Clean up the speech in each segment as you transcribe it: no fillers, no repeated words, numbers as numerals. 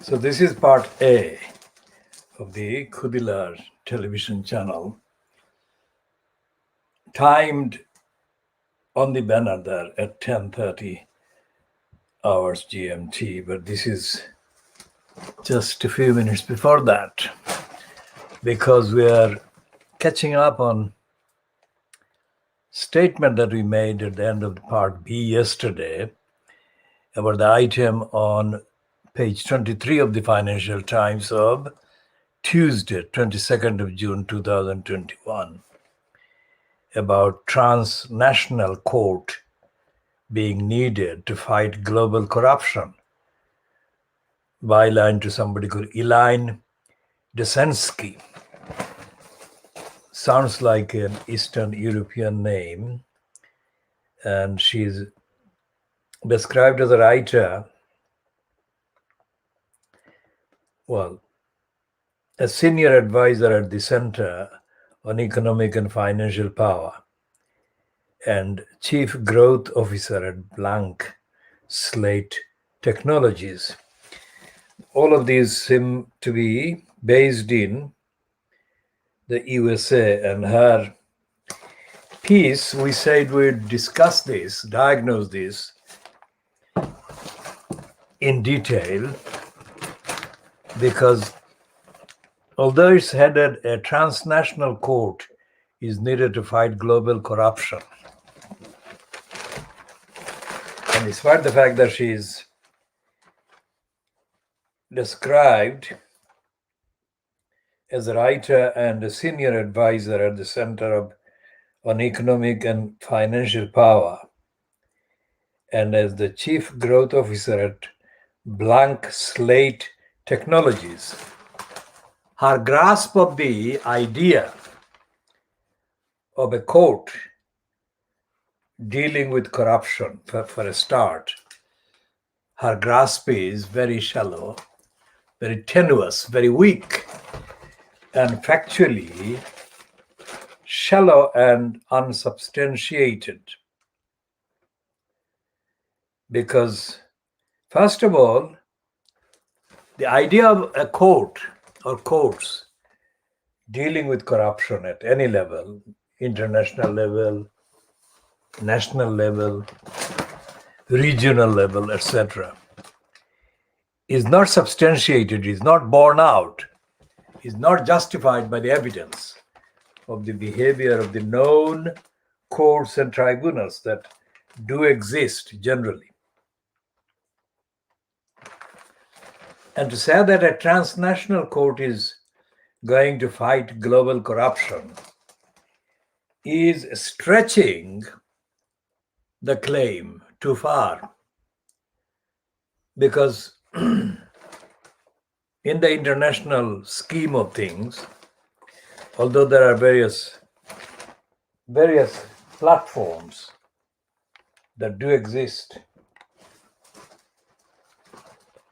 So this is part A of the Khoodeelaar television channel, timed on the banner there at 10:30 hours GMT, but this is just a few minutes before that because we are catching up on statement that we made at the end of part B yesterday about the item on page 23 of the Financial Times of Tuesday, 22nd of June 2021, about transnational court being needed to fight global corruption. Byline to somebody called Elaine Desensky. Sounds like an Eastern European name, and she's described as a writer, a senior advisor at the Center on Economic and Financial Power, and Chief Growth Officer at Blank Slate Technologies. All of these seem to be based in the USA, and her piece, we said we'd discuss this, diagnose this in detail, because although it's headed a transnational court is needed to fight global corruption, and despite the fact that she's described as a writer and a senior advisor at the Center on Economic and Financial Power, and as the Chief Growth Officer at Blank Slate Technologies, her grasp of the idea of a court dealing with corruption, for a start, her grasp is very shallow, very tenuous, very weak, and factually shallow and unsubstantiated. Because, first of all, the idea of a court or courts dealing with corruption at any level, international level, national level, regional level, etc., is not substantiated, is not borne out, is not justified by the evidence of the behavior of the known courts and tribunals that do exist generally. And to say that a transnational court is going to fight global corruption is stretching the claim too far. Because in the international scheme of things, although there are various platforms that do exist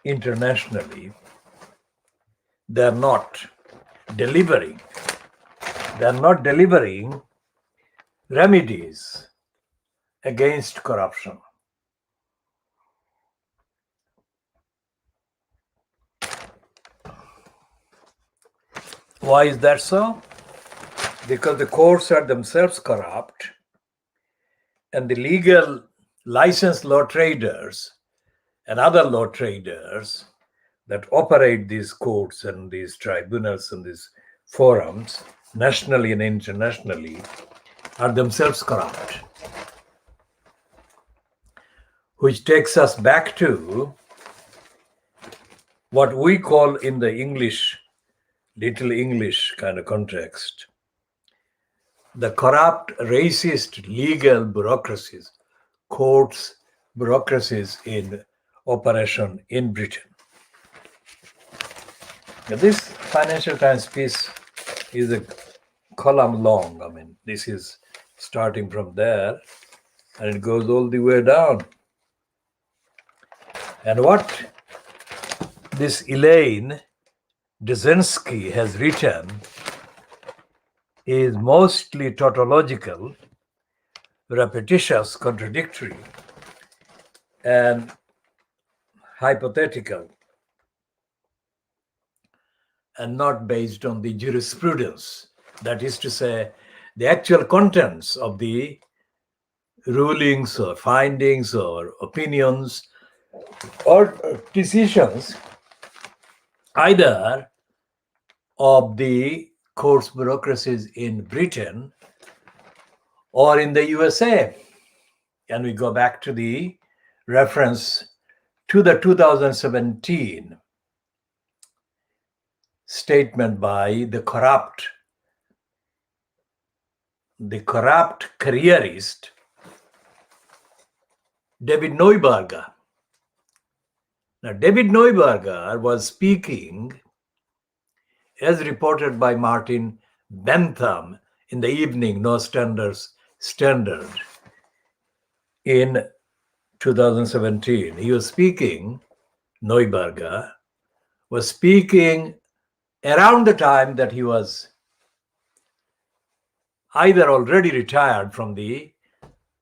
internationally, they're not delivering remedies against corruption. Why is that so? Because the courts are themselves corrupt, and the legal licensed law traders and other law traders that operate these courts and these tribunals and these forums, nationally and internationally, are themselves corrupt. Which takes us back to what we call in the English, little English kind of context, the corrupt, racist legal bureaucracies, courts, bureaucracies in operation in Britain. Now, this Financial Times piece is a column long. I mean, this is starting from there and it goes all the way down. And what this Elaine Desensky has written is mostly tautological, repetitious, contradictory, and hypothetical. and not based on the jurisprudence. That is to say, the actual contents of the rulings or findings or opinions or decisions, either of the courts bureaucracies in Britain or in the USA. And we go back to the reference to the 2017 statement by the corrupt careerist David Neuberger. Now, David Neuberger was speaking, as reported by Martin Bentham in the evening, No Standard, in 2017. He was speaking, Neuberger was speaking around the time that he was either already retired from the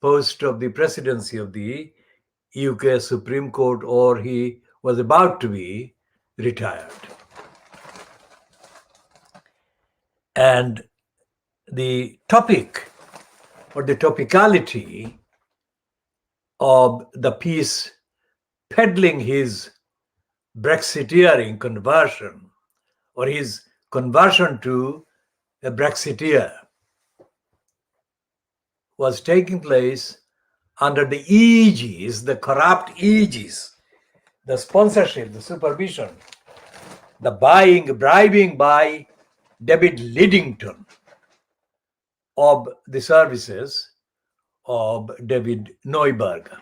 post of the presidency of the UK Supreme Court, or he was about to be retired. And the topic or the topicality of the piece peddling his Brexiteering conversion, or his conversion to a Brexiteer, was taking place under the aegis, the corrupt aegis, the sponsorship, the supervision, the bribing by David Lidington of the services of David Neuberger.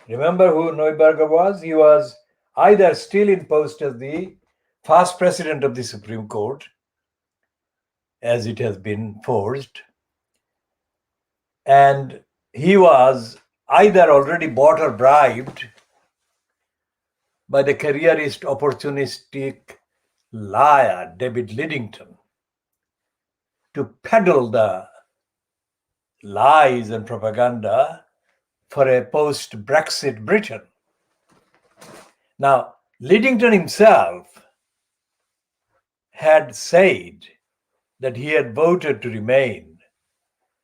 Remember who Neuberger was? He was either still in post as the first president of the Supreme Court, as it has been forged, and he was either already bought or bribed by the careerist opportunistic liar David Lidington to peddle the lies and propaganda for a post-Brexit Britain. Now, Lidington himself had said that he had voted to remain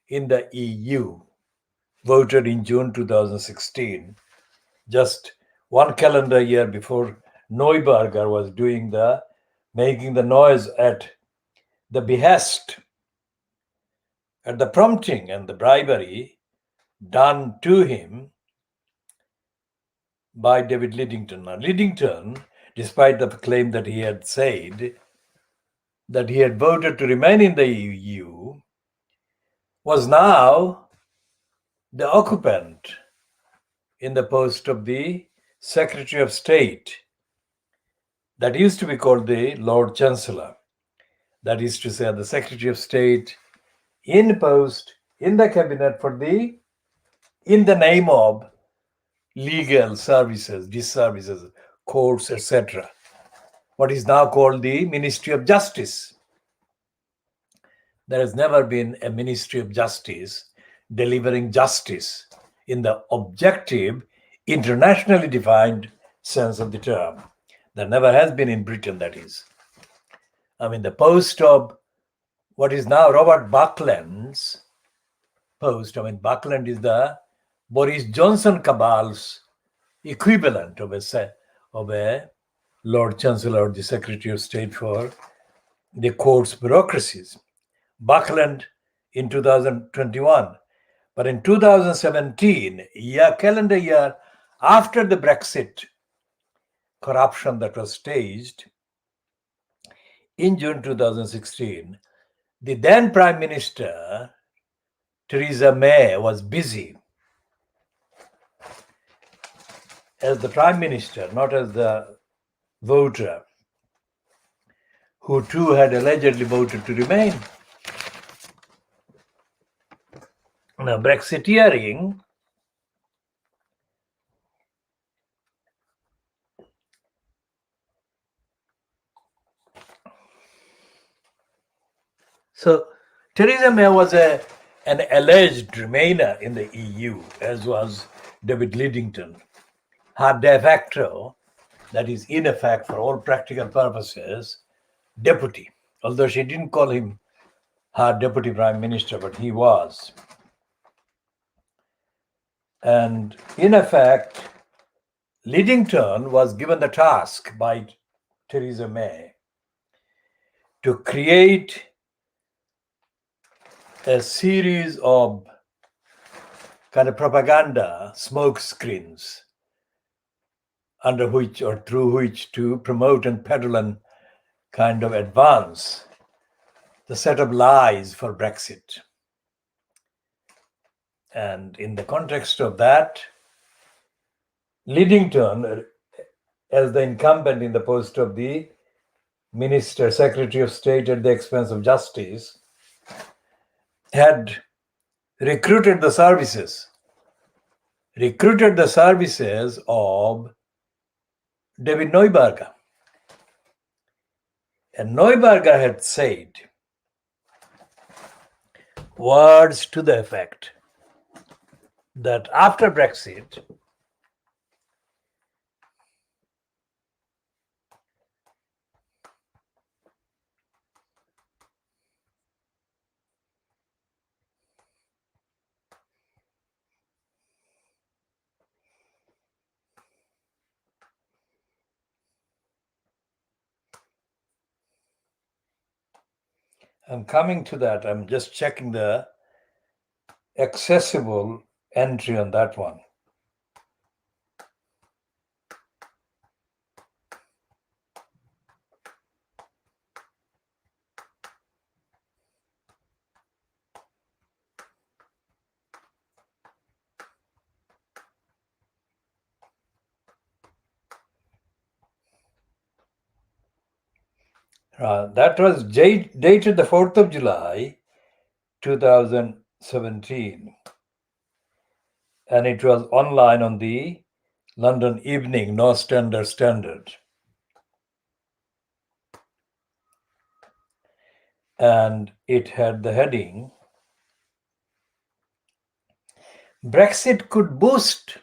in the EU, voted in June 2016, just one calendar year before Neuberger was making the noise at the behest, at the prompting and the bribery done to him by David Lidington. Now, Lidington, despite the claim that he had said that he had voted to remain in the EU, was now the occupant in the post of the Secretary of State, that used to be called the Lord Chancellor. That is to say, the Secretary of State in post in the cabinet in the name of legal services, disservices, courts, etc. What is now called the Ministry of Justice. There has never been a Ministry of Justice delivering justice in the objective, internationally defined sense of the term. There never has been in Britain, that is. I mean, the post of what is now Robert Buckland's post, Buckland is the Boris Johnson cabal's equivalent of a Lord Chancellor or the Secretary of State for the courts bureaucracies. Buckland in 2021. But in 2017, calendar year after the Brexit corruption that was staged, in June 2016, the then Prime Minister, Theresa May, was busy as the Prime Minister, not as the voter, who too had allegedly voted to remain. Now, Brexiteering so Theresa May was an alleged remainer in the EU, as was David Lidington. Her de facto that is, in effect, for all practical purposes, deputy. Although she didn't call him her deputy prime minister, but he was. And in effect, Lidington was given the task by Theresa May to create a series of kind of propaganda smoke screens under which or through which to promote and peddle and kind of advance the set of lies for Brexit. And in the context of that, Lidington, as the incumbent in the post of the Minister, Secretary of State at the expense of Justice, had recruited the services of David Neuberger. And Neuberger had said words to the effect that after Brexit, I'm coming to that. I'm just checking the accessible entry on that one. That was dated the 4th of July, 2017. And it was online on the London Evening Standard. And it had the heading, Brexit could boost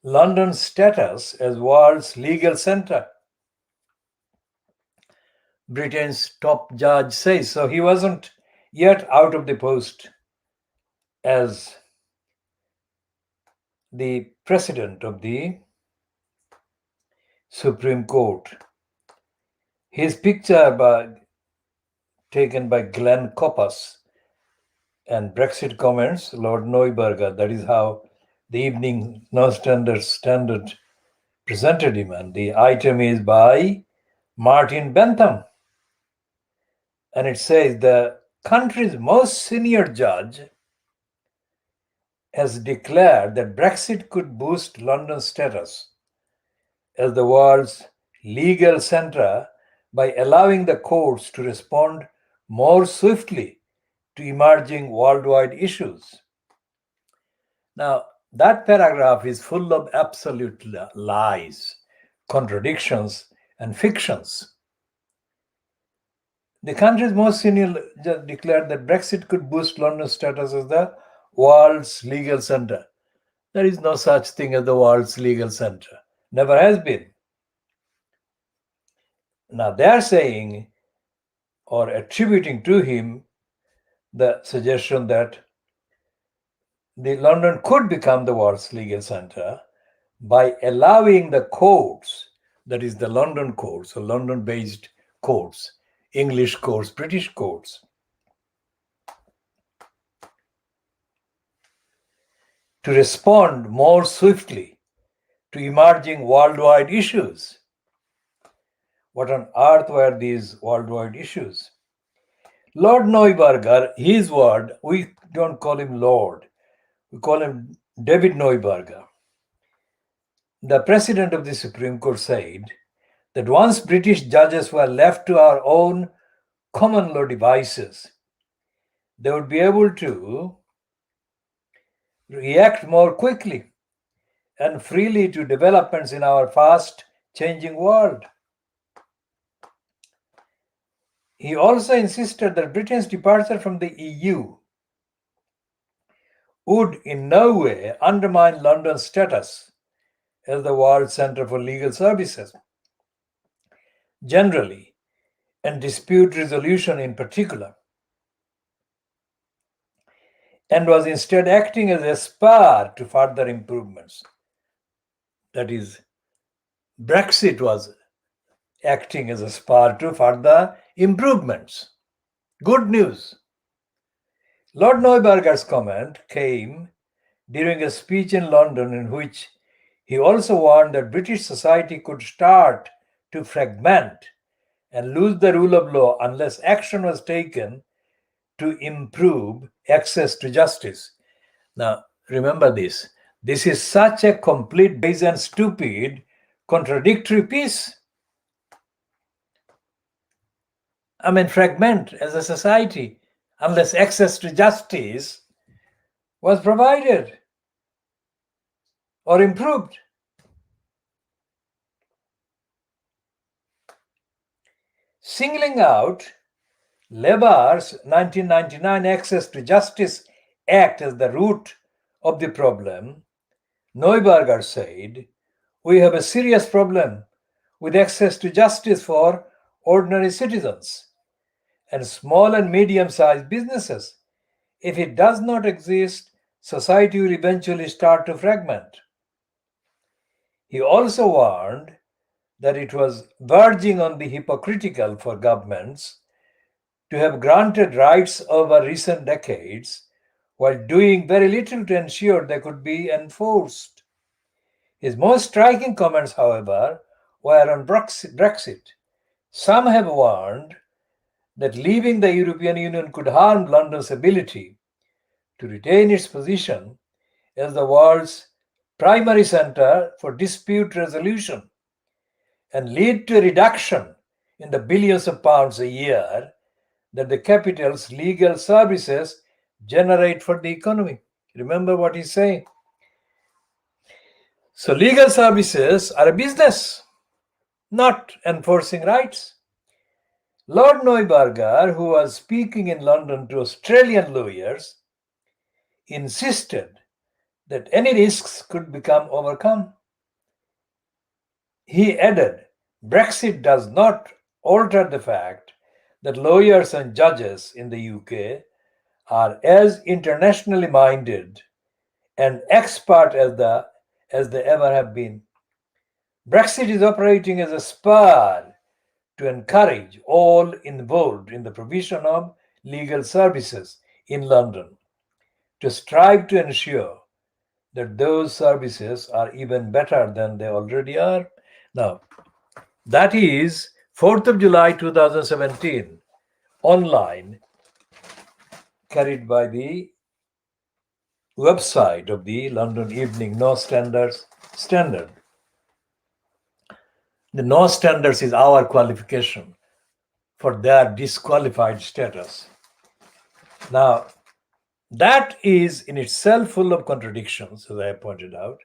London's status as world's legal centre, Britain's top judge says. So he wasn't yet out of the post as the president of the Supreme Court. His picture taken by Glenn Coppas and Brexit comments, Lord Neuberger. That is how the Evening Standard presented him. And the item is by Martin Bentham. And it says the country's most senior judge has declared that Brexit could boost London's status as the world's legal centre by allowing the courts to respond more swiftly to emerging worldwide issues. Now, that paragraph is full of absolute lies, contradictions, and fictions. The country's most senior judge declared that Brexit could boost London's status as the world's legal centre. There is no such thing as the world's legal centre. Never has been. Now they are saying or attributing to him the suggestion that the London could become the world's legal centre by allowing the courts, that is the London courts, or London-based courts, English courts, British courts, to respond more swiftly to emerging worldwide issues. What on earth were these worldwide issues? Lord Neuberger, his word, we don't call him Lord, we call him David Neuberger. The president of the Supreme Court said that once British judges were left to our own common law devices, they would be able to react more quickly and freely to developments in our fast changing world. He also insisted that Britain's departure from the EU would in no way undermine London's status as the world center for legal services generally, and dispute resolution in particular, and was instead acting as a spur to further improvements. That is, Brexit was acting as a spur to further improvements. Good news. Lord Neuberger's comment came during a speech in London in which he also warned that British society could start to fragment and lose the rule of law unless action was taken to improve access to justice. Now, remember this. This is such a complete base and stupid, contradictory piece. I mean, fragment as a society unless access to justice was provided or improved. Singling out Labour's 1999 Access to Justice Act as the root of the problem, Neuberger said, "We have a serious problem with access to justice for ordinary citizens and small and medium-sized businesses. If it does not exist, society will eventually start to fragment." He also warned that it was verging on the hypocritical for governments to have granted rights over recent decades while doing very little to ensure they could be enforced. His most striking comments, however, were on Brexit. Some have warned that leaving the European Union could harm London's ability to retain its position as the world's primary centre for dispute resolution and lead to a reduction in the billions of pounds a year that the capital's legal services generate for the economy. Remember what he's saying. So legal services are a business, not enforcing rights. Lord Neuberger, who was speaking in London to Australian lawyers, insisted that any risks could become overcome. He added, Brexit does not alter the fact that lawyers and judges in the UK are as internationally minded and expert as they ever have been. Brexit is operating as a spur to encourage all involved in the provision of legal services in London to strive to ensure that those services are even better than they already are. Now, that is 4th of July 2017, online, carried by the website of the London Evening No Standards Standard. The no standards is our qualification for their disqualified status. Now, that is in itself full of contradictions, as I pointed out,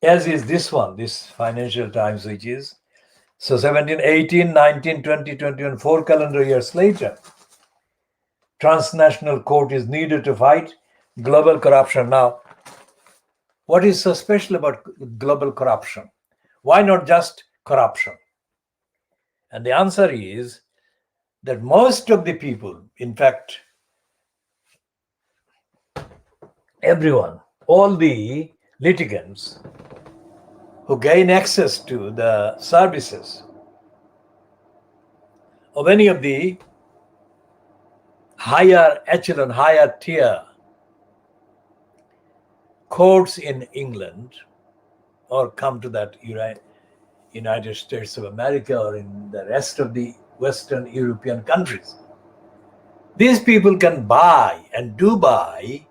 as is this one, this Financial Times, which is, so 17, 18, 19, 20, 21, 4 calendar years later, transnational court is needed to fight global corruption. Now, what is so special about global corruption? Why not just corruption? And the answer is that most of the people, in fact, everyone, all the litigants who gain access to the services of any of the higher echelon, higher tier courts in England, or come to that United States of America or in the rest of the Western European countries, these people can buy and do buy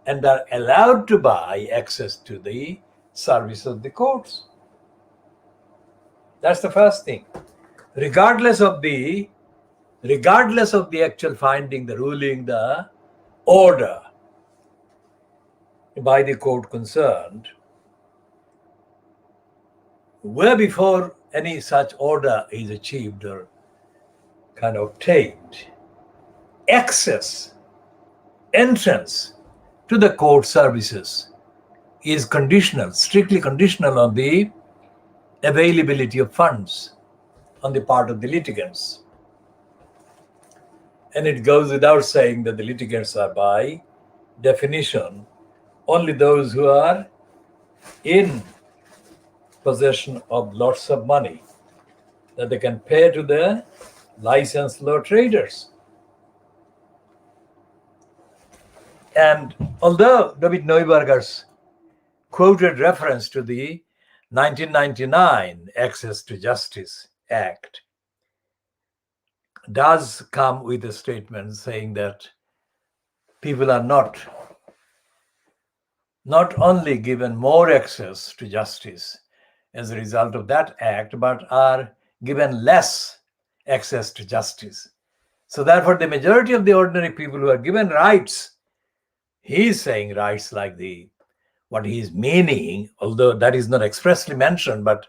and are allowed to buy access to the service of the courts. That's the first thing. Regardless of the actual finding, the ruling, the order by the court concerned, way before any such order is achieved or kind of obtained, access, entrance to the court services is conditional, strictly conditional on the availability of funds on the part of the litigants. And it goes without saying that the litigants are, by definition, only those who are in possession of lots of money that they can pay to the licensed law traders. And although David Neuberger's quoted reference to the 1999 Access to Justice Act does come with a statement saying that people are not only given more access to justice as a result of that act, but are given less access to justice. So therefore, the majority of the ordinary people who are given rights, he is saying rights like what he is meaning, although that is not expressly mentioned, but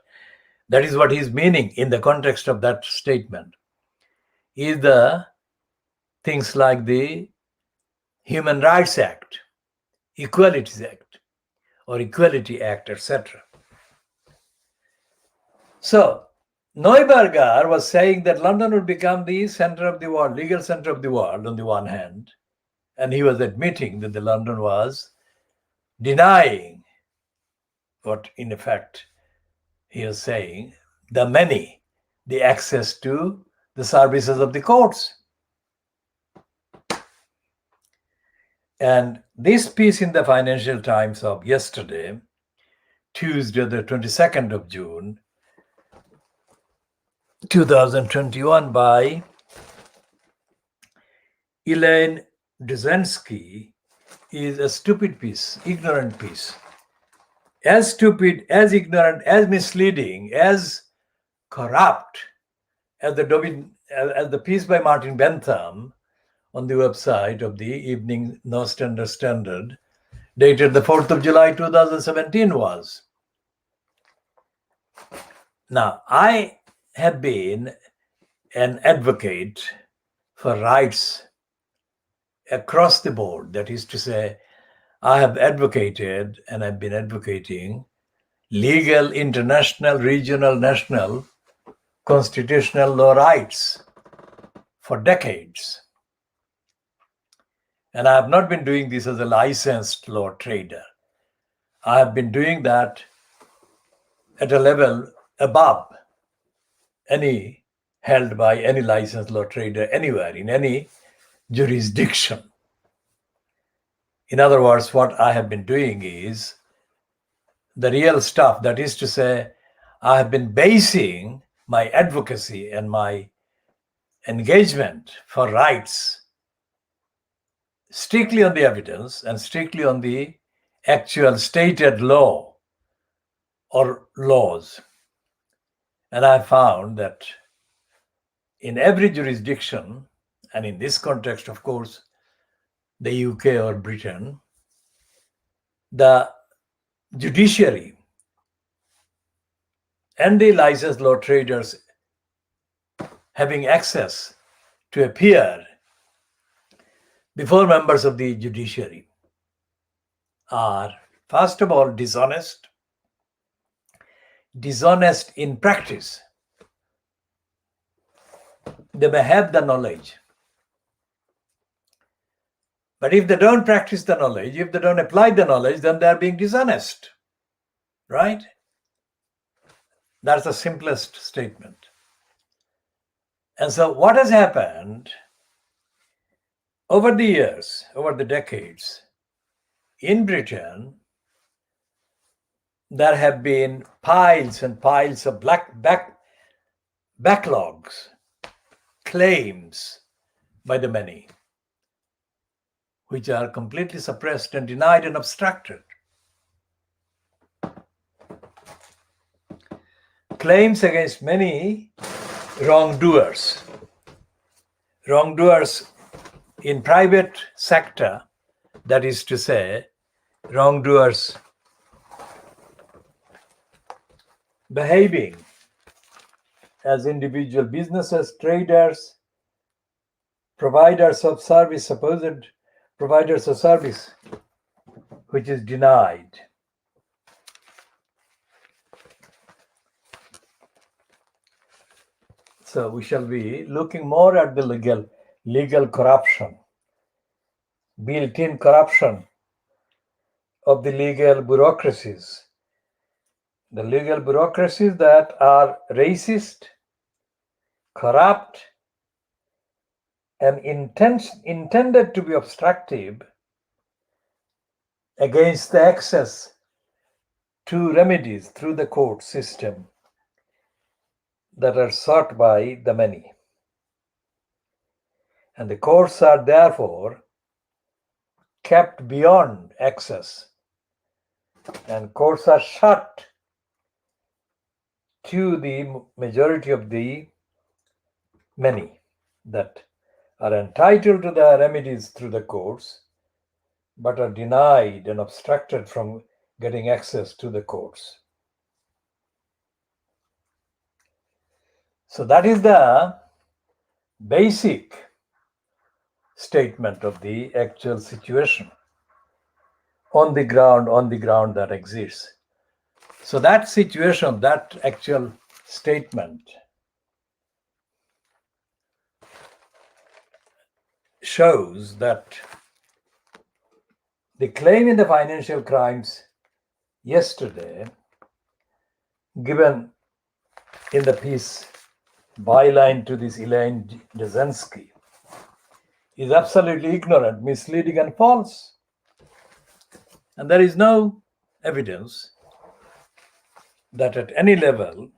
that is what he is meaning in the context of that statement, is the things like the Human Rights Act, Equalities Act, or Equality Act, etc. So Neuberger was saying that London would become the center of the world, legal center of the world on the one hand, and he was admitting that the London was denying what in effect he was saying, the many, the access to the services of the courts. And this piece in the Financial Times of yesterday, Tuesday, the 22nd of June, 2021, by Elaine Duzensky, is a stupid piece, ignorant piece. As stupid, as ignorant, as misleading, as corrupt as the piece by Martin Bentham on the website of the Evening Standard, dated the 4th of July 2017 was. Now, I have been an advocate for rights across the board. That is to say, I have advocated and I've been advocating legal, international, regional, national, constitutional law rights for decades. And I have not been doing this as a licensed law trader. I have been doing that at a level above any held by any licensed law trader anywhere, in any jurisdiction. In other words, what I have been doing is the real stuff. That is to say, I have been basing my advocacy and my engagement for rights strictly on the evidence and strictly on the actual stated law or laws. And I found that in every jurisdiction, and in this context, of course, the UK or Britain, the judiciary and the licensed law traders having access to appear before members of the judiciary are, first of all, dishonest in practice. They may have the knowledge, but if they don't practice the knowledge, if they don't apply the knowledge, then they're being dishonest, right? That's the simplest statement. And so what has happened over the years, over the decades, in Britain, there have been piles and piles of backlogs, claims by the many, which are completely suppressed and denied and obstructed. Claims against many wrongdoers in private sector, that is to say, wrongdoers behaving as individual businesses, traders, providers of service, supposed providers of service, which is denied So we shall be looking more at the legal corruption, built-in corruption of the legal bureaucracies. The legal bureaucracies that are racist, corrupt, and intended to be obstructive against the access to remedies through the court system that are sought by the many. And the courts are therefore kept beyond access, and courts are shut to the majority of the many that are entitled to the remedies through the courts, but are denied and obstructed from getting access to the courts. So that is the basic statement of the actual situation on the ground that exists. So that situation, that actual statement shows that the claim in the financial crimes yesterday, given in the piece byline to this Elaine Jasinski, is absolutely ignorant, misleading, and false. And there is no evidence that at any level,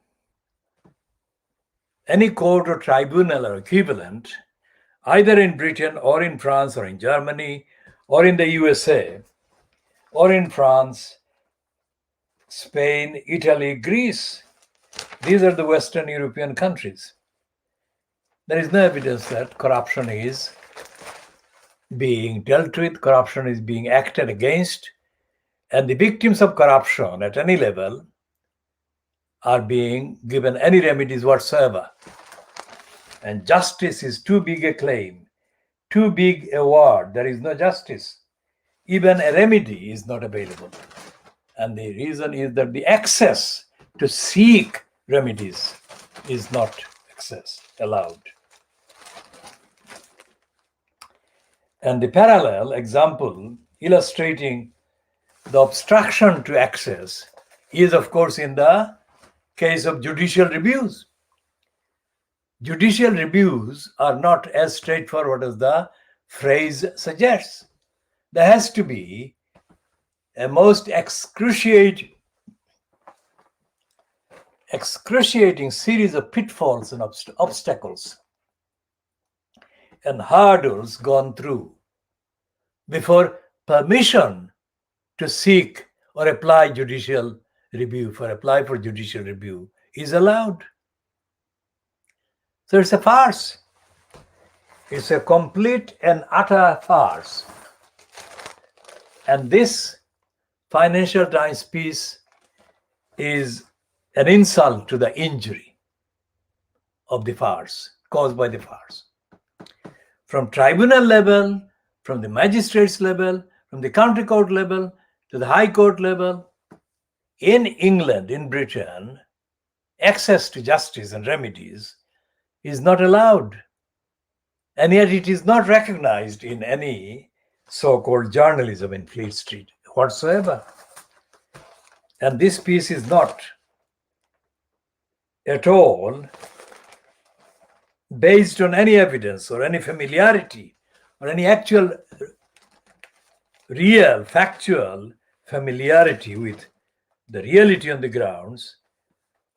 any court or tribunal or equivalent, either in Britain or in France or in Germany or in the USA or in France, Spain, Italy, Greece, these are the Western European countries. There is no evidence that corruption is being dealt with, corruption is being acted against, and the victims of corruption at any level are being given any remedies whatsoever. And justice is too big a claim, too big a word. There is no justice. Even a remedy is not available. And the reason is that the access to seek remedies is not allowed. And the parallel example illustrating the obstruction to access is, of course, in the case of judicial reviews. Judicial reviews are not as straightforward as the phrase suggests. There has to be a most excruciating series of pitfalls and obstacles and hurdles gone through before permission to seek or apply for judicial review is allowed. So it's a farce. It's a complete and utter farce. And this Financial Times piece is an insult to the injury of the farce, caused by the farce. From tribunal level, from the magistrates level, from the county court level, to the high court level, in England, in Britain, access to justice and remedies is not allowed. And yet it is not recognized in any so-called journalism in Fleet Street whatsoever. And this piece is not at all based on any evidence or any familiarity or any actual real, factual familiarity with the reality on the grounds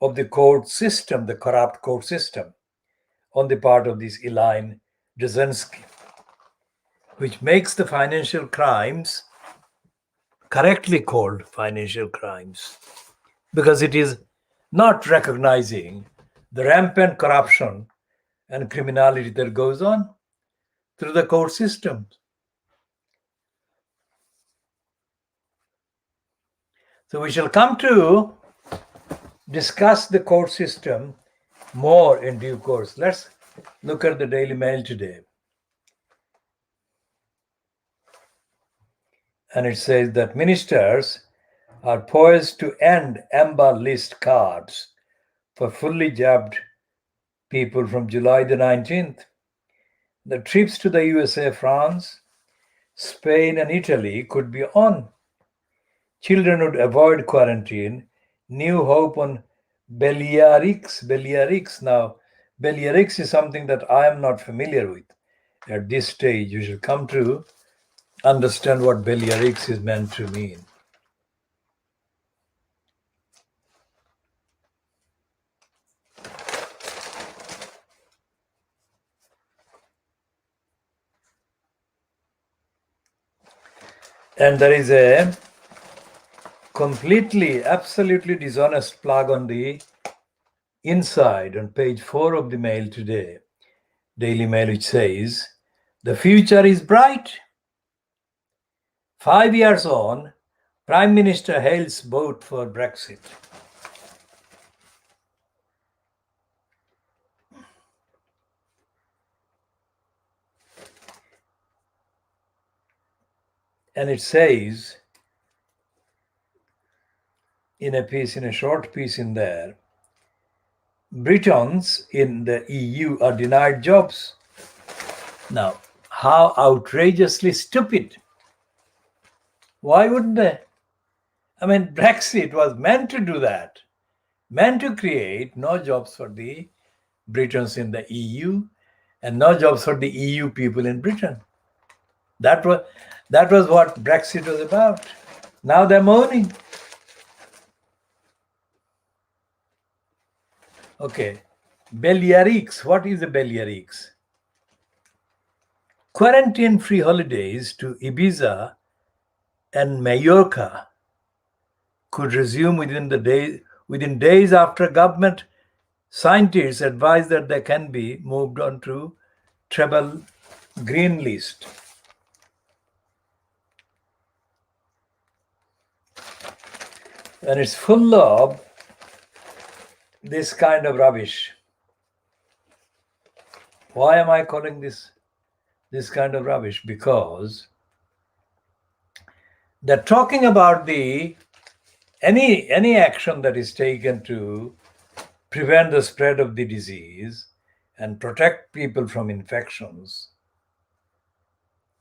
of the court system, the corrupt court system, on the part of this Elaine Jasinski, which makes the financial crimes correctly called financial crimes, because it is not recognizing the rampant corruption and criminality that goes on through the court system. So we shall come to discuss the court system more in due course. Let's look at the Daily Mail today. And it says that ministers are poised to end amber list cards for fully jabbed people from July the 19th. The trips to the USA, France, Spain, and Italy could be on. Children would avoid quarantine. New hope on Balearics. Balearics. Now, Balearics is something that I am not familiar with. At this stage, you should come to understand what Balearics is meant to mean. And there is a completely, absolutely dishonest plug on the inside on page 4 of the Mail today, Daily Mail, which says, "The future is bright." 5 years on, Prime Minister hails vote for Brexit. And it says in a short piece in there, Britons in the EU are denied jobs. Now, how outrageously stupid. Why wouldn't they? I mean, Brexit was meant to do that, meant to create no jobs for the Britons in the EU and no jobs for the EU people in Britain. That was what Brexit was about. Now they're moaning. Okay, Balearics. What is the Balearics? Quarantine-free holidays to Ibiza and Mallorca could resume within days after government scientists advise that they can be moved on to travel green list. And it's full of this kind of rubbish. Why am I calling this kind of rubbish? Because they're talking about any action that is taken to prevent the spread of the disease and protect people from infections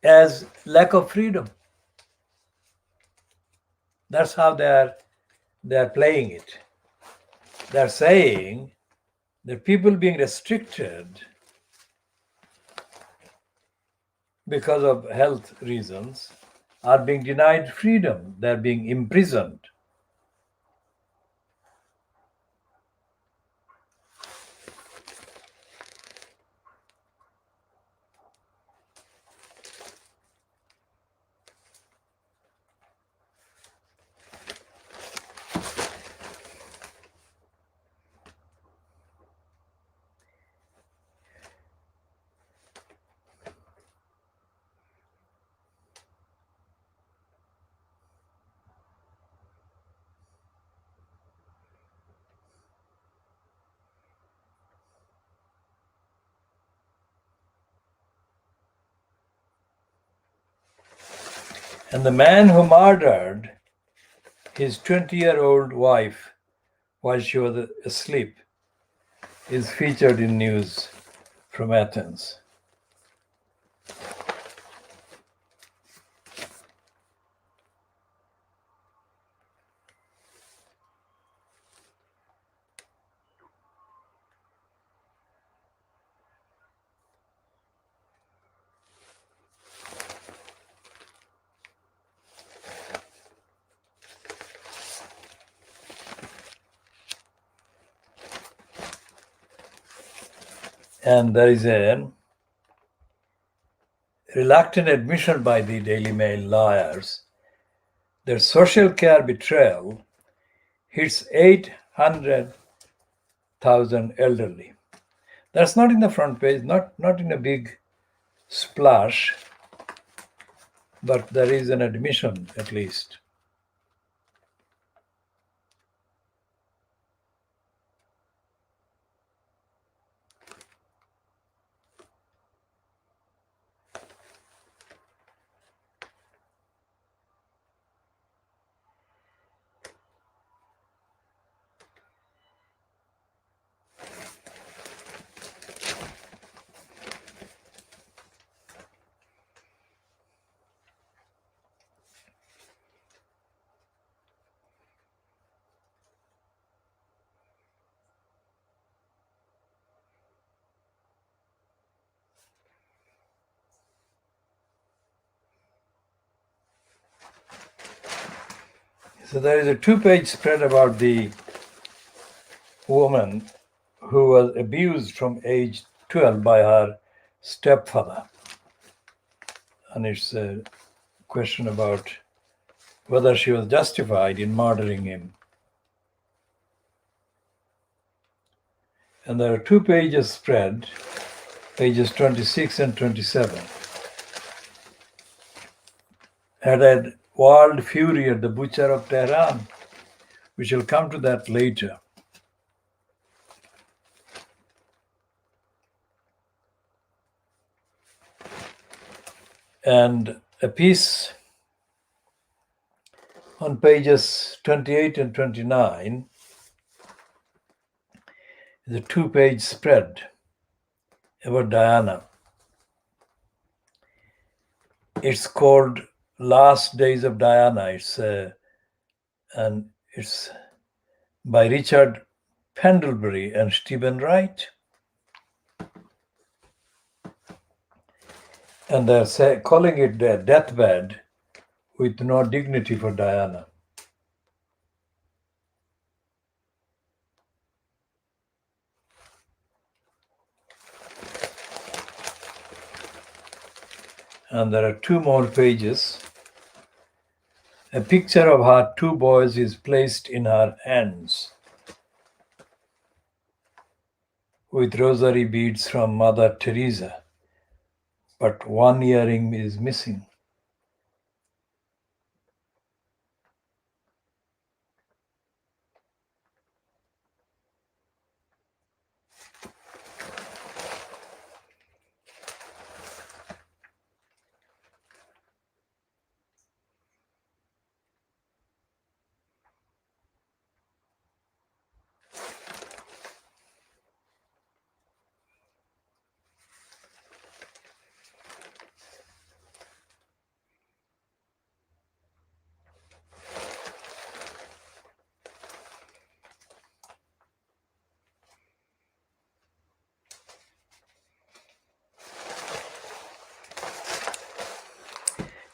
as lack of freedom. That's how they're playing it. They're saying that people being restricted because of health reasons are being denied freedom. They're being imprisoned. And the man who murdered his 20-year-old wife while she was asleep is featured in news from Athens. And there is a reluctant admission by the Daily Mail lawyers that social care betrayal hits 800,000 elderly. That's not in the front page, not in a big splash, but there is an admission at least. So there is a 2-page spread about the woman who was abused from age 12 by her stepfather. And it's a question about whether she was justified in murdering him. And there are 2 pages spread, pages 26 and 27. Had a wild fury at the butcher of Tehran. We shall come to that later. And a piece on pages 28 and 29 is a 2-page spread about Diana. It's called Last Days of Diana. And it's by Richard Pendlebury and Stephen Wright. And they're calling it their deathbed with no dignity for Diana. And there are 2 more pages. A picture of her 2 boys is placed in her hands with rosary beads from Mother Teresa, but 1 earring is missing.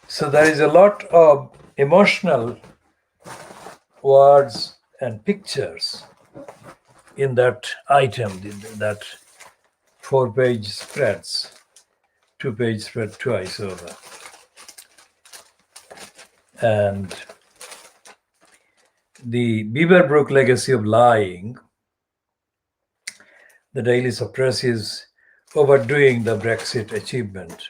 So there is a lot of emotional words and pictures in that item, that 4-page spreads, 2-page spread twice over. And the Beaverbrook legacy of lying, the Daily Press is overdoing the Brexit achievement,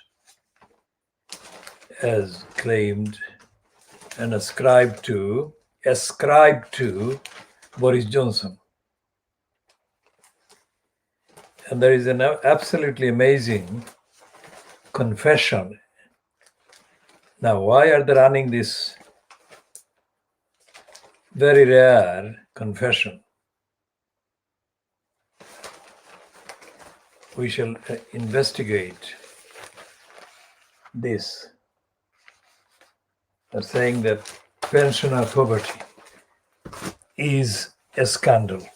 as claimed and ascribed to Boris Johnson. And there is an absolutely amazing confession. Now, why are they running this very rare confession? We shall investigate this. They're saying that pensioner poverty is a scandal.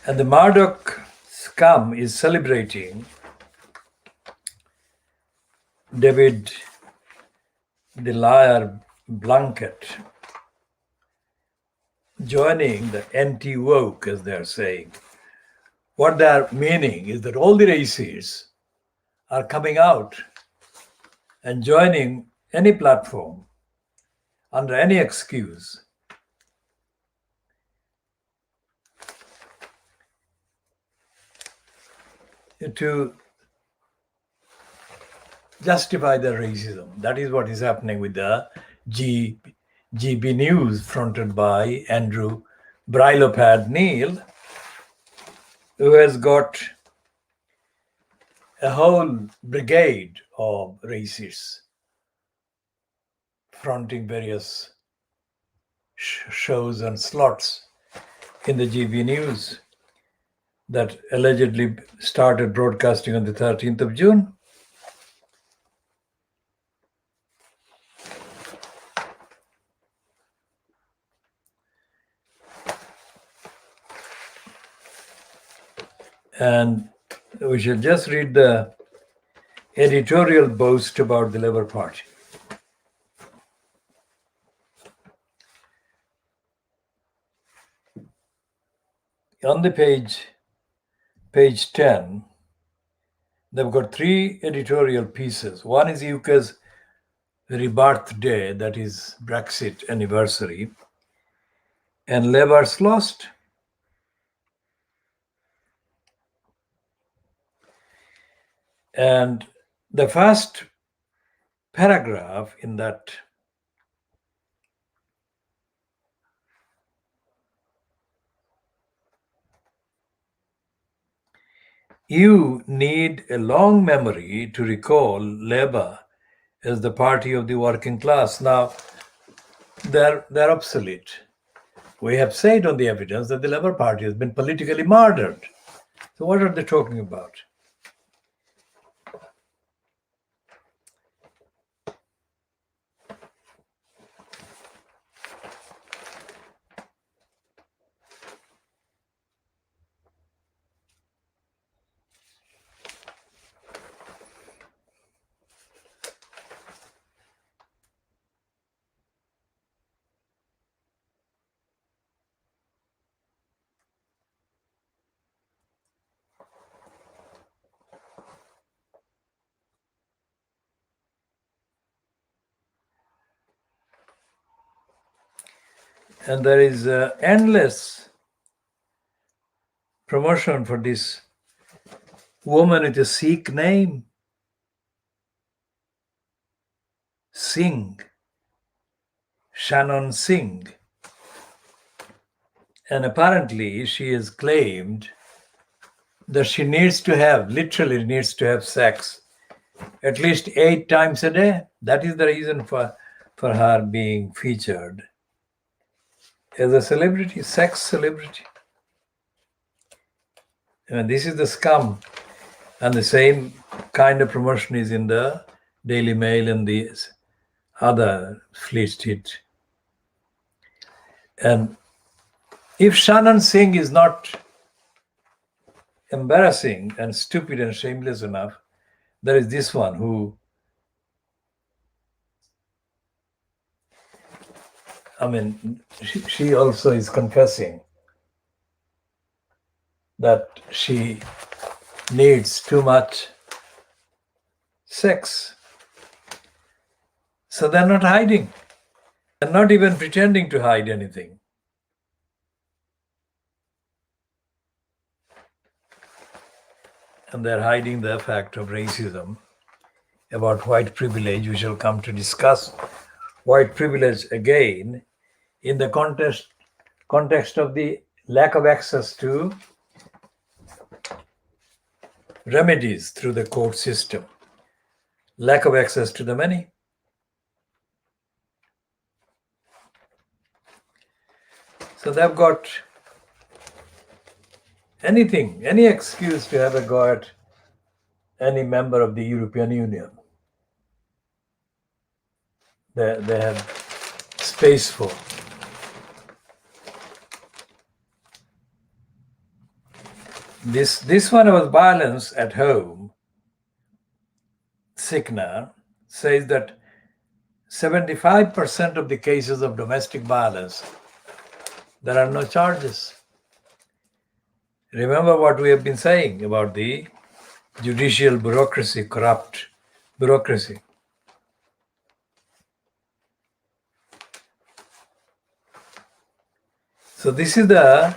And the Murdoch scum is celebrating David the liar Blunkett joining the anti-woke, as they're saying. What they're meaning is that all the races are coming out and joining any platform under any excuse to justify their racism. That is what is happening with the GB News, fronted by Andrew Brilopad Neil, who has got a whole brigade of racists fronting various shows and slots in the GB News that allegedly started broadcasting on the 13th of June. And we shall just read the editorial boast about the Labour Party. On the page 10, they've got three editorial pieces. One is UK's rebirth day, that is Brexit anniversary, and Labour's lost. And the first paragraph in that you need a long memory to recall Labour as the party of the working class. Now, they're obsolete. We have said on the evidence that the Labour Party has been politically murdered. So what are they talking about? And there is endless promotion for this woman with a Sikh name, Singh, Shannon Singh. And apparently she has claimed that she literally needs to have sex at least 8 times a day. That is the reason for her being featured as a celebrity, sex celebrity. And this is the scum. And the same kind of promotion is in the Daily Mail and the other Fleet Street. And if Shannon Singh is not embarrassing and stupid and shameless enough, there is this one who, she also is confessing that she needs too much sex. So they're not hiding. They're not even pretending to hide anything. And they're hiding the fact of racism, about white privilege. We shall come to discuss white privilege again in the context of the lack of access to remedies through the court system, lack of access to the money. So they've got any excuse to have a go at any member of the European Union. They have space for. This one about violence at home, Sikna says that 75% of the cases of domestic violence, there are no charges. Remember what we have been saying about the judicial bureaucracy, corrupt bureaucracy. So this is the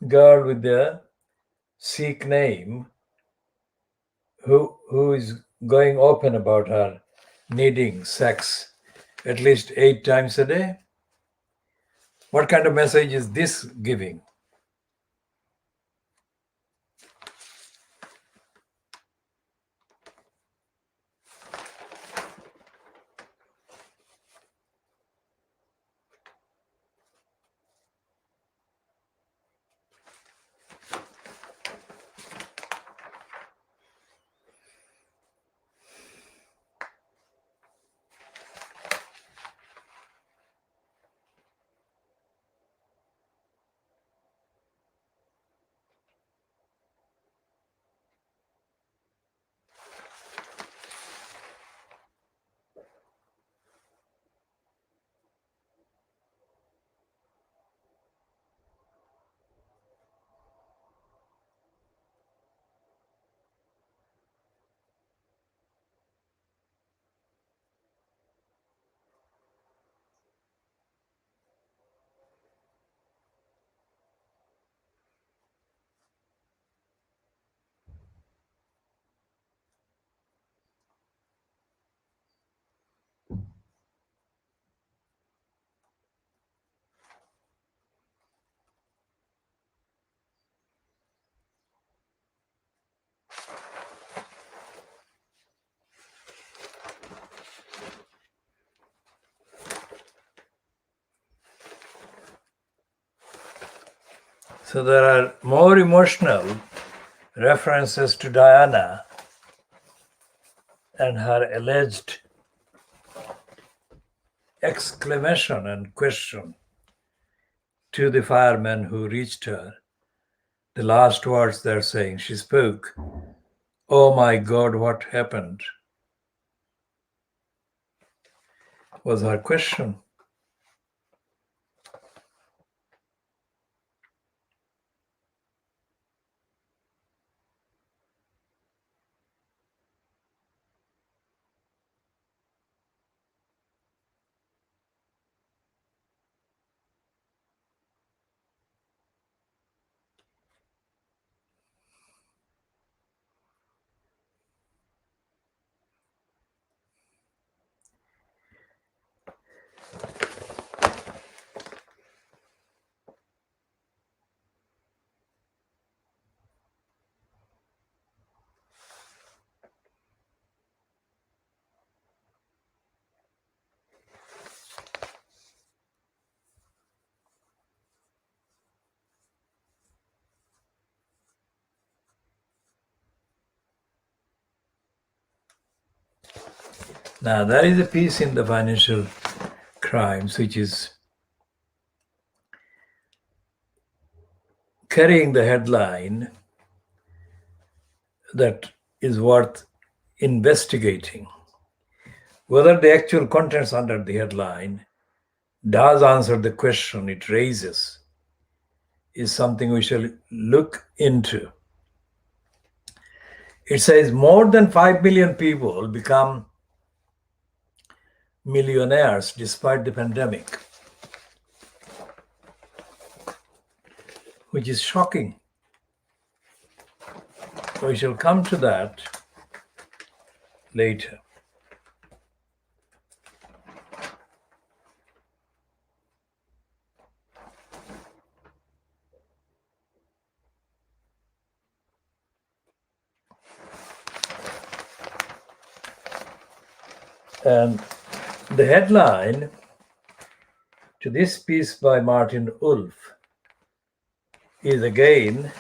girl with the Sikh name who is going open about her needing sex at least 8 times a day? What kind of message is this giving? So there are more emotional references to Diana and her alleged exclamation and question to the firemen who reached her. The last words they're saying, she spoke, "Oh my God, what happened?" was her question. Now, there is a piece in the Financial Crimes which is carrying the headline that is worth investigating. Whether the actual contents under the headline does answer the question it raises is something we shall look into. It says more than 5 million people become millionaires despite the pandemic, which is shocking. We shall come to that later. And the headline to this piece by Martin Wolf is again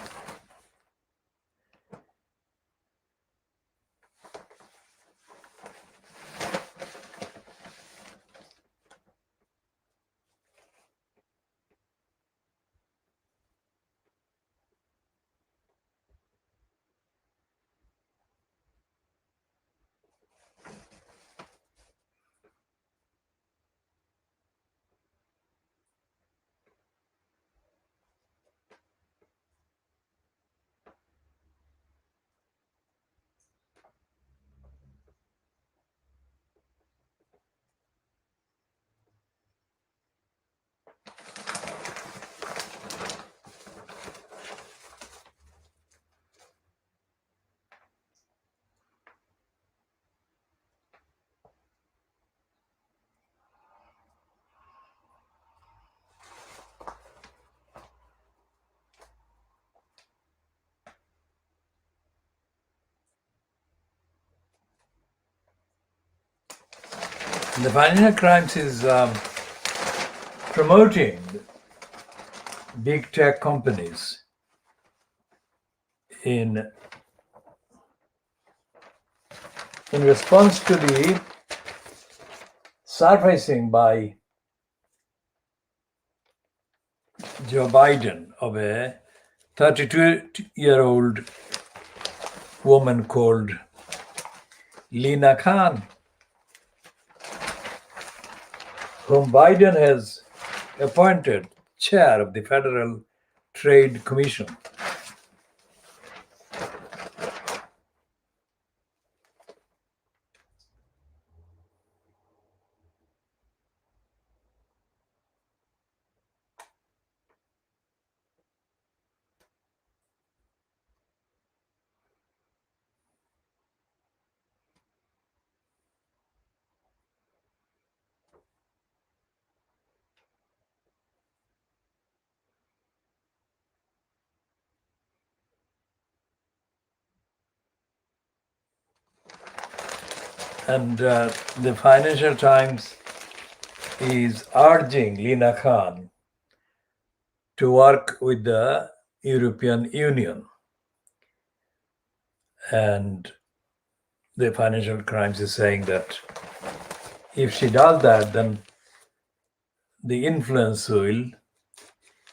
The Financial Crimes is promoting big tech companies in response to the surfacing by Joe Biden of a 32-year-old woman called Lina Khan, whom Biden has appointed chair of the Federal Trade Commission. And the Financial Times is urging Lina Khan to work with the European Union. And the Financial Crimes is saying that if she does that, then the influence will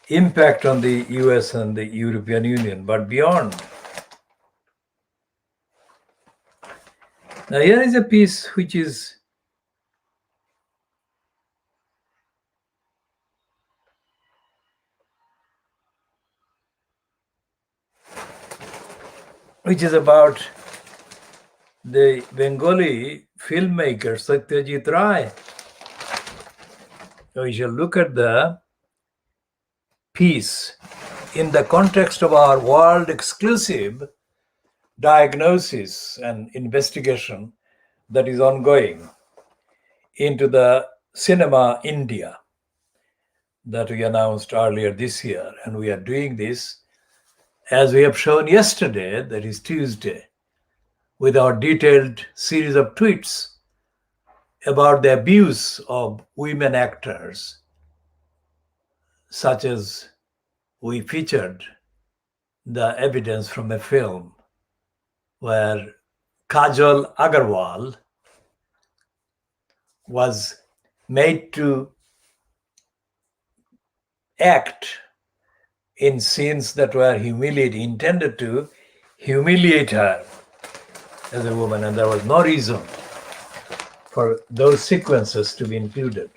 impact on the US and the European Union, but beyond. Now, here is a piece which is about the Bengali filmmaker Satyajit Ray. We shall look at the piece in the context of our world exclusive diagnosis and investigation that is ongoing into the cinema India that we announced earlier this year. And we are doing this, as we have shown yesterday, that is Tuesday, with our detailed series of tweets about the abuse of women actors, such as we featured the evidence from a film where Kajol Agarwal was made to act in scenes that were humiliating, intended to humiliate her as a woman, and there was no reason for those sequences to be included.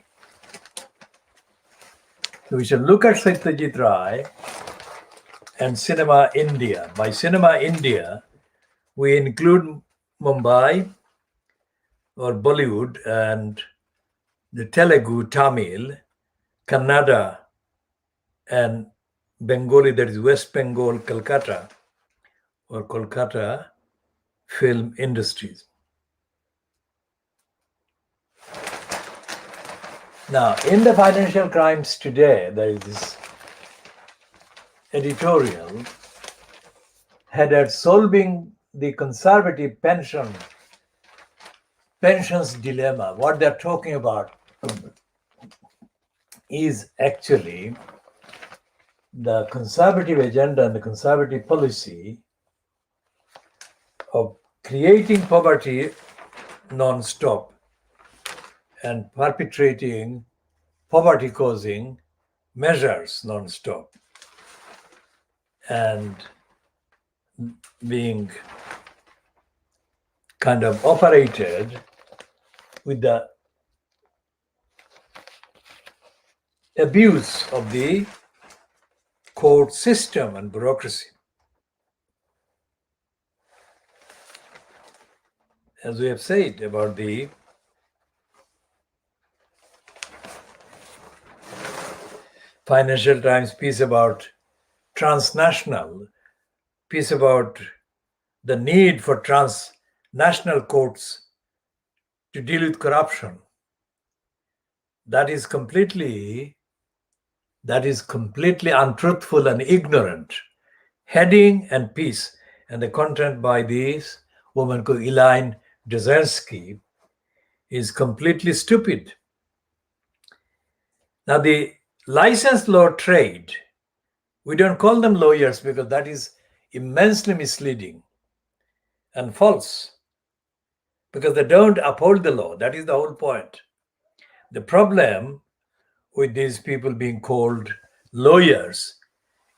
So we should look at Satyajit Ray and Cinema India. By Cinema India, we include Mumbai or Bollywood and the Telugu, Tamil, Kannada, and Bengali, that is West Bengal, Calcutta, or Kolkata film industries. Now, in the Financial Crimes today, there is this editorial headed Solving the Conservative Pensions Dilemma. What they're talking about is actually the conservative agenda and the conservative policy of creating poverty non-stop and perpetrating poverty-causing measures non-stop and being kind of operated with the abuse of the court system and bureaucracy. As we have said about the Financial Times piece about transnational, piece about the need for transnational courts to deal with corruption. That is completely untruthful and ignorant. Heading and piece and the content by this woman called Elaine Dzerzhinsky is completely stupid. Now, the licensed law trade, we don't call them lawyers because that is immensely misleading and false, because they don't uphold the law. That is the whole point. The problem with these people being called lawyers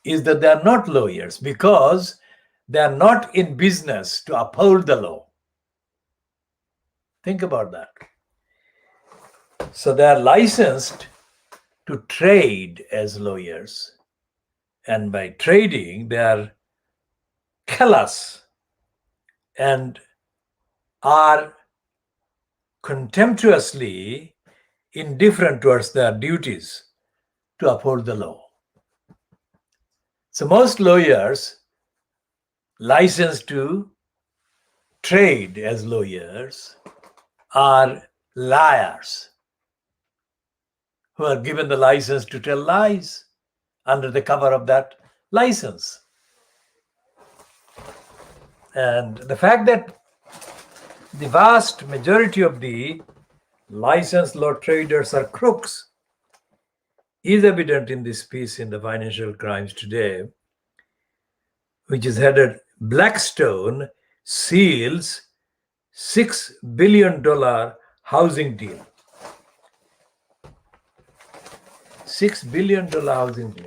is that they are not lawyers because they are not in business to uphold the law. Think about that. So they are licensed to trade as lawyers, and by trading they are callous and are contemptuously indifferent towards their duties to uphold the law. So most lawyers licensed to trade as lawyers are liars who are given the license to tell lies under the cover of that license. And the fact that the vast majority of the licensed law traders are crooks is evident in this piece in the Financial Crimes Today, which is headed Blackstone Seals $6 billion housing deal. $6 billion housing deal.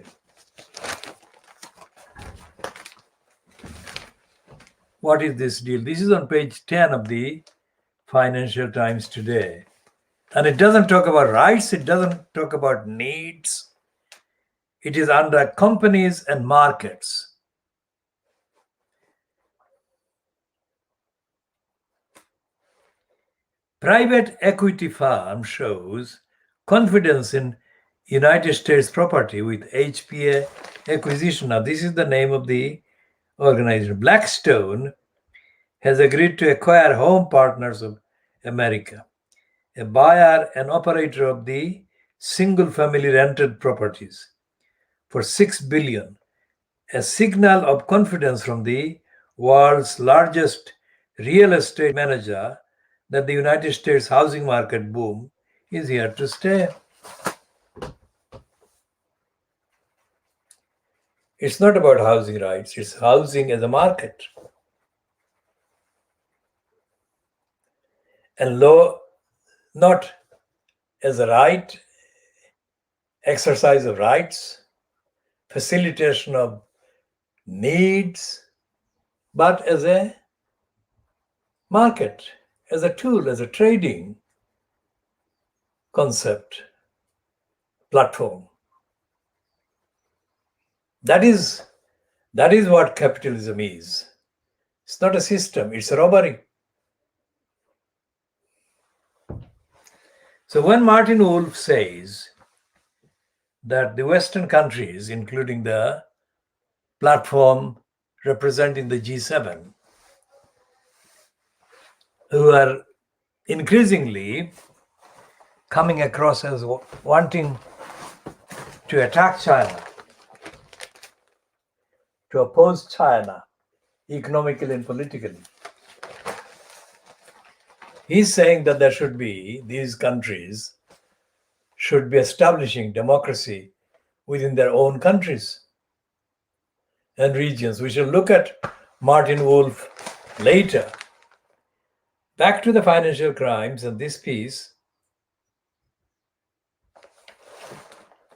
What is this deal? This is on page 10 of the Financial Times Today. And it doesn't talk about rights, it doesn't talk about needs. It is under companies and markets. Private equity firm shows confidence in United States property with HPA acquisition. Now, this is the name of the organization. Blackstone has agreed to acquire Home Partners of America, a buyer and operator of the single-family rented properties, for $6 billion, a signal of confidence from the world's largest real estate manager that the United States housing market boom is here to stay. It's not about housing rights, it's housing as a market. And law not as a right, exercise of rights, facilitation of needs, but as a market, as a tool, as a trading concept, platform. That is what capitalism is. It's not a system, it's a robbery. So when Martin Wolf says that the Western countries, including the platform representing the G7, who are increasingly coming across as wanting to attack China, to oppose China economically and politically. He's saying that these countries should be establishing democracy within their own countries and regions. We shall look at Martin Wolf later. Back to the financial crimes and this piece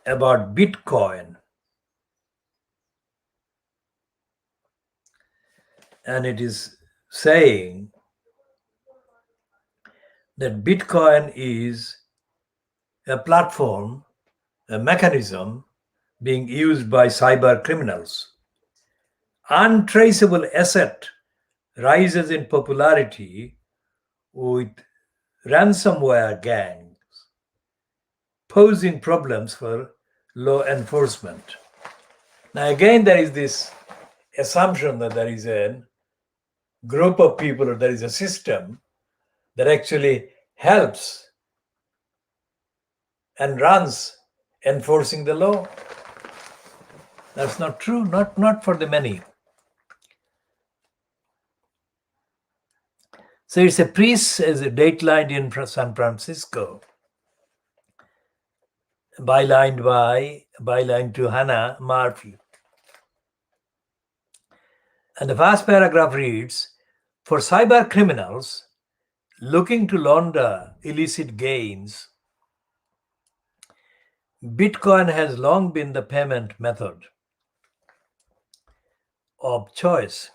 about Bitcoin. And it is saying that Bitcoin is a platform, a mechanism being used by cyber criminals. Untraceable asset rises in popularity with ransomware gangs, posing problems for law enforcement. Now, again, there is this assumption that there is a group of people or there is a system that actually helps and runs enforcing the law. That's not true, not for the many. So it's a priest as a dateline in San Francisco, bylined to Hannah Murphy. And the first paragraph reads, for cyber criminals looking to launder illicit gains, Bitcoin has long been the payment method of choice.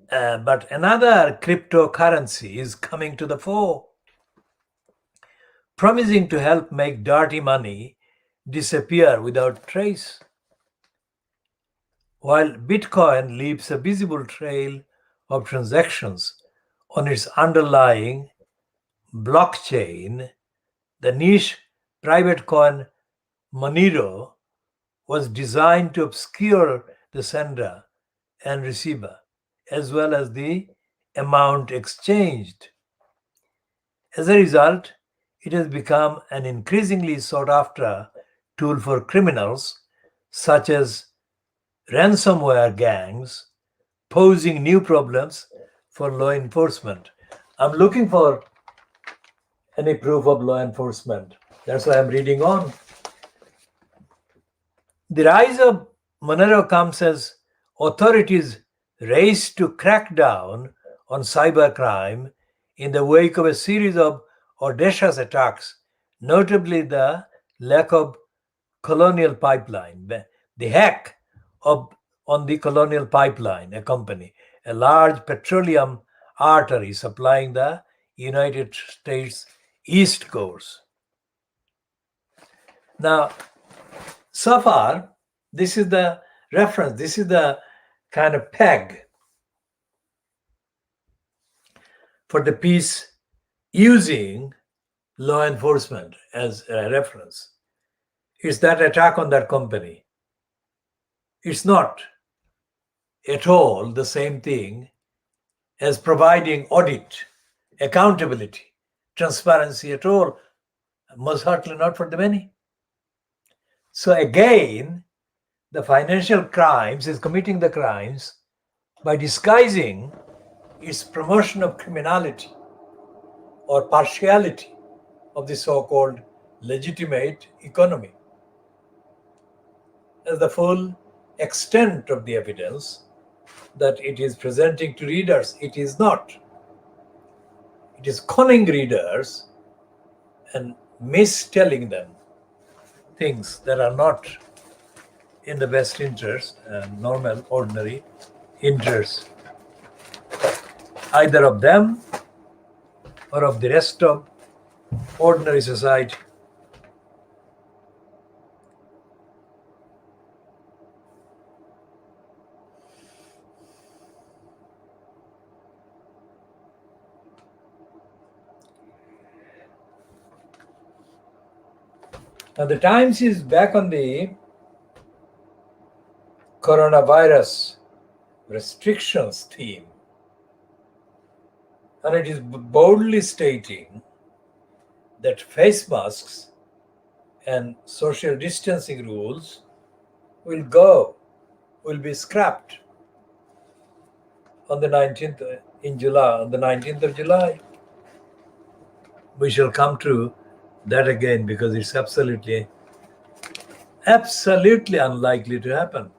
But another cryptocurrency is coming to the fore, promising to help make dirty money disappear without trace. While Bitcoin leaves a visible trail of transactions on its underlying blockchain, the niche private coin Monero was designed to obscure the sender and receiver, as well as the amount exchanged. As a result, it has become an increasingly sought after tool for criminals such as ransomware gangs, posing new problems for law enforcement. I'm looking for any proof of law enforcement. That's why I'm reading on. The rise of Monero comes as authorities race to crack down on cybercrime in the wake of a series of audacious attacks, notably the lack of Colonial Pipeline, the hack on the Colonial Pipeline, a company, a large petroleum artery supplying the United States East Coast. Now, so far, this is the reference, this is the kind of peg for the piece using law enforcement as a reference. It's that attack on that company. It's not at all the same thing as providing audit, accountability, transparency at all, most certainly not for the many. So again, the financial crimes is committing the crimes by disguising its promotion of criminality or partiality of the so-called legitimate economy. As the full extent of the evidence that it is presenting to readers, it is not. It is conning readers and mistelling them things that are not in the best interest and normal, ordinary interest, either of them or of the rest of ordinary society. Now, the Times is back on the coronavirus restrictions theme, and it is boldly stating that face masks and social distancing rules will be scrapped on the 19th in July, on the 19th of July. We shall come to that again because it's absolutely unlikely to happen.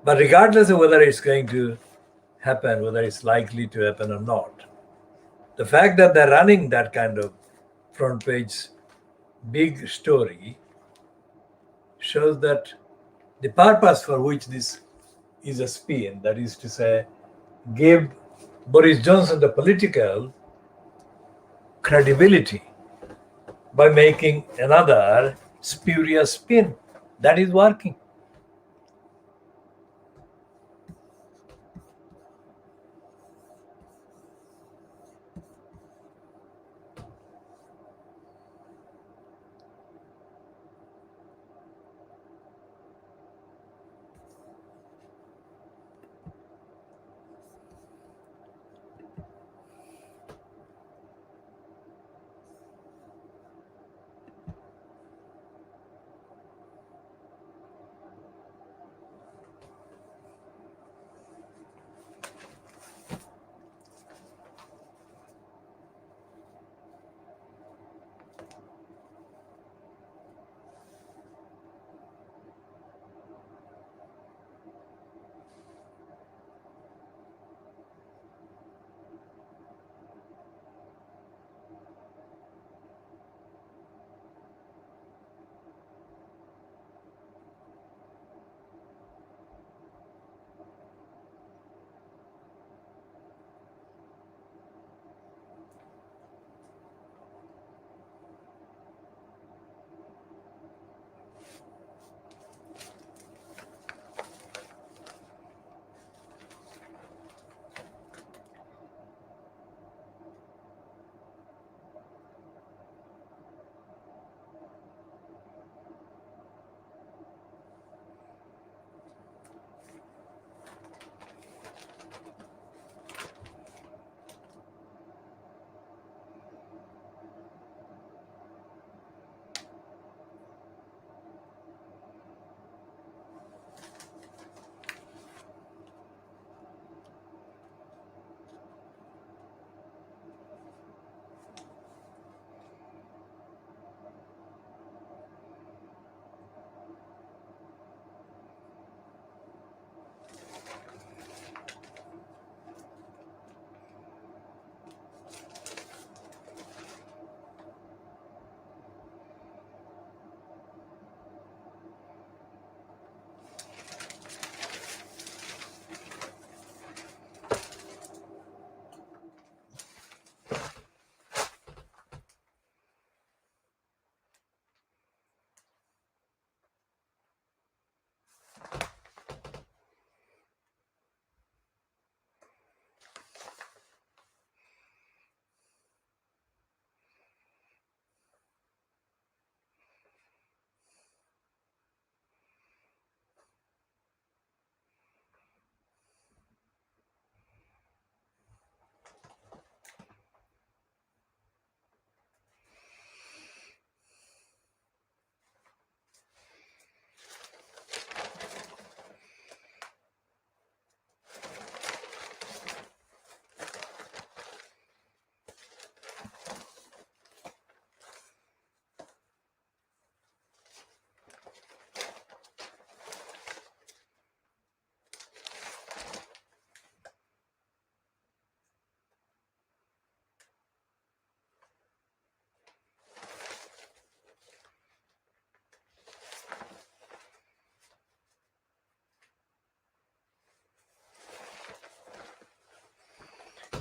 But regardless of whether it's going to happen, whether it's likely to happen or not, the fact that they're running that kind of front page big story shows that the purpose for which this is a spin, that is to say, give Boris Johnson the political credibility by making another spurious spin. That is working.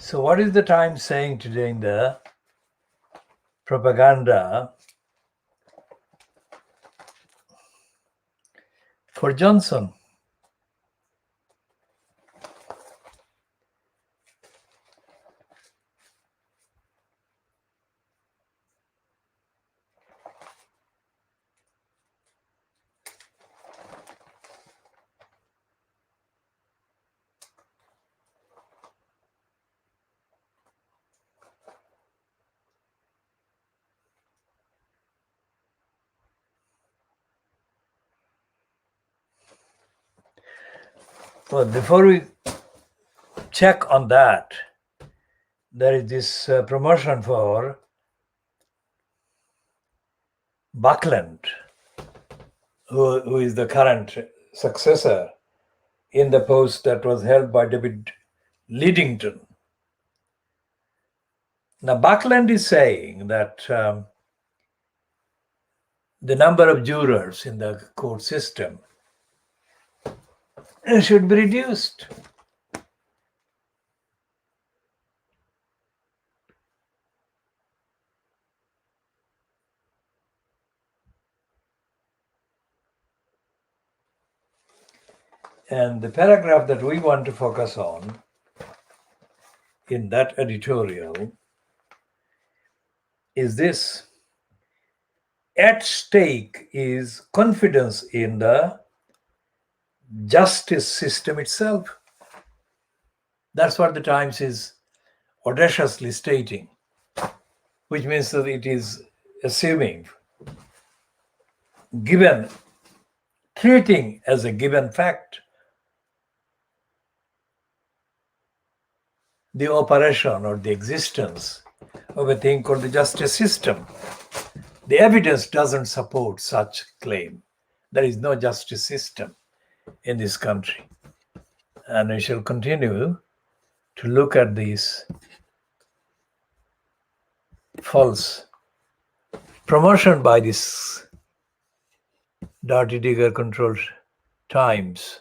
So, what is the Times saying today in the propaganda for Johnson? Well, before we check on that, there is this promotion for Buckland, who is the current successor in the post that was held by David Lidington. Now, Buckland is saying that the number of jurors in the court system should be reduced. And the paragraph that we want to focus on in that editorial is this: at stake is confidence in the justice system itself. That's what the Times is audaciously stating, which means that it is assuming, given, treating as a given fact the operation or the existence of a thing called the justice system. The evidence doesn't support such claim. There is no justice system in this country. And we shall continue to look at these false promotion by this dirty digger controlled Times